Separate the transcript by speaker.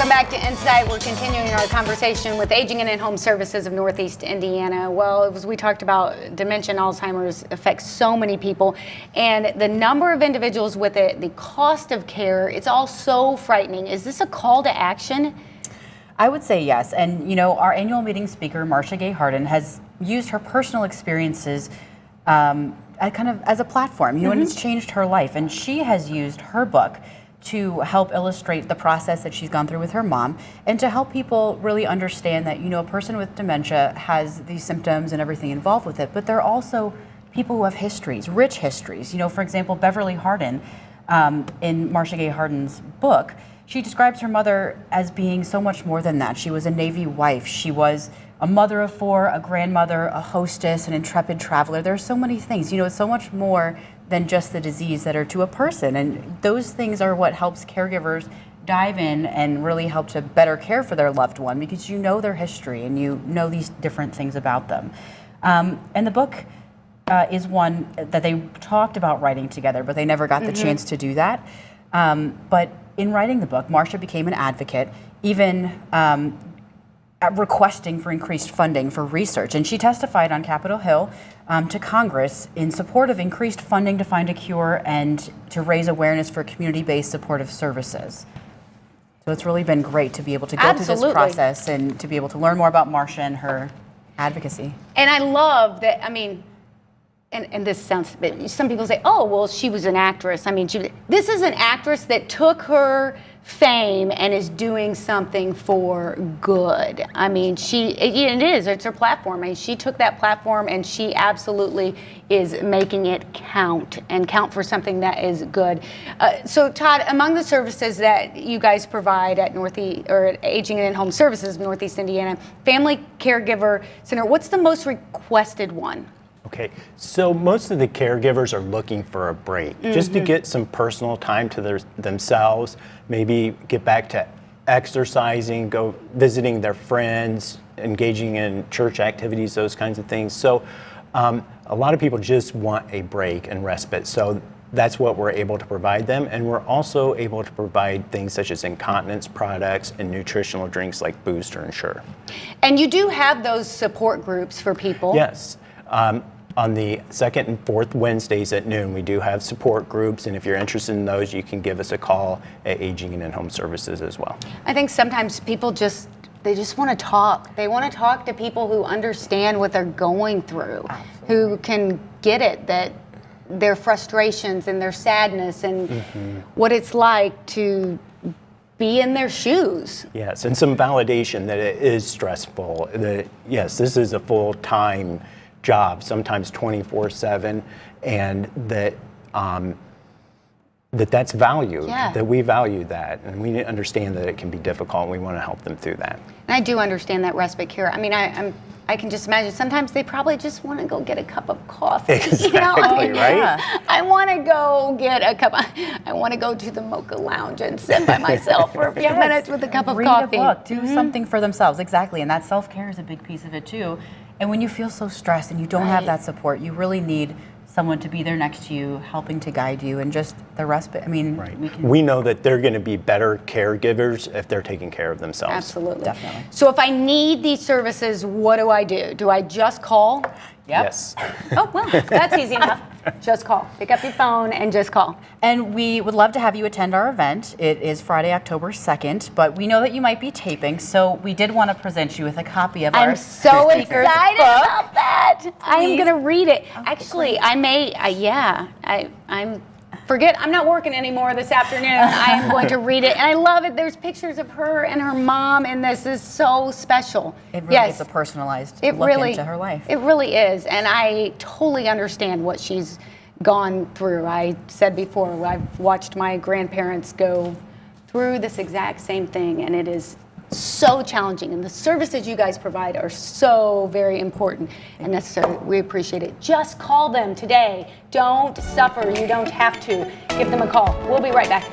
Speaker 1: Welcome back to Insight. We're continuing our conversation with Aging and In-Home Services of Northeast Indiana. Well, as we talked about, dementia and Alzheimer's affects so many people, and the number of individuals with it, the cost of care, it's all so frightening. Is this a call to action?
Speaker 2: I would say yes. And, you know, our annual meeting speaker, Marcia Gay Harden, has used her personal experiences kind of as a platform, you know, and it's changed her life. And she has used her book to help illustrate the process that she's gone through with her mom and to help people really understand that, you know, a person with dementia has these symptoms and everything involved with it, but they're also people who have histories, rich histories. You know, for example, Beverly Harden, in Marcia Gay Harden's book, she describes her mother as being so much more than that. She was a Navy wife. She was a mother of four, a grandmother, a hostess, an intrepid traveler. There are so many things. You know, it's so much more than just the disease that are to a person. And those things are what helps caregivers dive in and really help to better care for their loved one, because you know their history and you know these different things about them. And the book is one that they talked about writing together, but they never got the chance to do that. But in writing the book, Marcia became an advocate, even requesting for increased funding for research. And she testified on Capitol Hill to Congress in support of increased funding to find a cure and to raise awareness for community-based supportive services. So it's really been great to be able to go through this process and to be able to learn more about Marcia and her advocacy.
Speaker 1: And I love that, I mean, and this sounds, some people say, oh, well, she was an actress. I mean, this is an actress that took her fame and is doing something for good. I mean, it's her platform. I mean, she took that platform and she absolutely is making it count and count for something that is good. So Todd, among the services that you guys provide at Aging and In-Home Services of Northeast Indiana, Family Caregiver Center, what's the most requested one?
Speaker 3: Okay, so most of the caregivers are looking for a break, just to get some personal time to themselves, maybe get back to exercising, go visiting their friends, engaging in church activities, those kinds of things. So a lot of people just want a break and respite. So that's what we're able to provide them. And we're also able to provide things such as incontinence products and nutritional drinks like Booster and Sure.
Speaker 1: And you do have those support groups for people.
Speaker 3: Yes. On the second and fourth Wednesdays at noon, we do have support groups, and if you're interested in those, you can give us a call at Aging and In-Home Services as well. I
Speaker 1: think sometimes people just want to talk. They want to talk to people who understand what they're going through, who can get it, that their frustrations and their sadness and what it's like to be in their shoes.
Speaker 3: Yes, and some validation that it is stressful, that yes, this is a full-time job, sometimes 24/7, and that's valued, that we value that, and we understand that it can be difficult, and we want to help them through that.
Speaker 1: And I do understand that respite care. I mean, I can just imagine sometimes they probably just want to go get a cup of coffee.
Speaker 3: Exactly,
Speaker 1: you know?
Speaker 3: right?
Speaker 1: I want to go get a cup. I want to go to the Mocha Lounge and sit by myself for a few minutes with a cup of coffee.
Speaker 2: Read a book, do something for themselves, exactly, and that self-care is a big piece of it too. And when you feel so stressed and you don't have that support, you really need someone to be there next to you, helping to guide you, and just the respite. I mean,
Speaker 3: we know that they're going to be better caregivers if they're taking care of themselves.
Speaker 1: Absolutely.
Speaker 2: Definitely.
Speaker 1: So if I need these services, what do I do? Do I just call?
Speaker 2: Yep.
Speaker 3: Yes.
Speaker 1: Oh, well, that's easy enough. Just call. Pick up your phone and just call.
Speaker 2: And we would love to have you attend our event. It is Friday, October 2nd, but we know that you might be taping, so we did want to present you with a copy of our
Speaker 1: I'm so excited
Speaker 2: book.
Speaker 1: about that. I am going to read it. Actually, I may, forget, I'm not working anymore this afternoon. I am going to read it, and I love it. There's pictures of her and her mom, and this is so special.
Speaker 2: It really is a personalized look into her life.
Speaker 1: It really is, and I totally understand what she's gone through. I said before, I've watched my grandparents go through this exact same thing, and it is so challenging, and the services you guys provide are so very important and necessary. We appreciate it. Just call them today. Don't suffer. You don't have to. Give them a call. We'll be right back.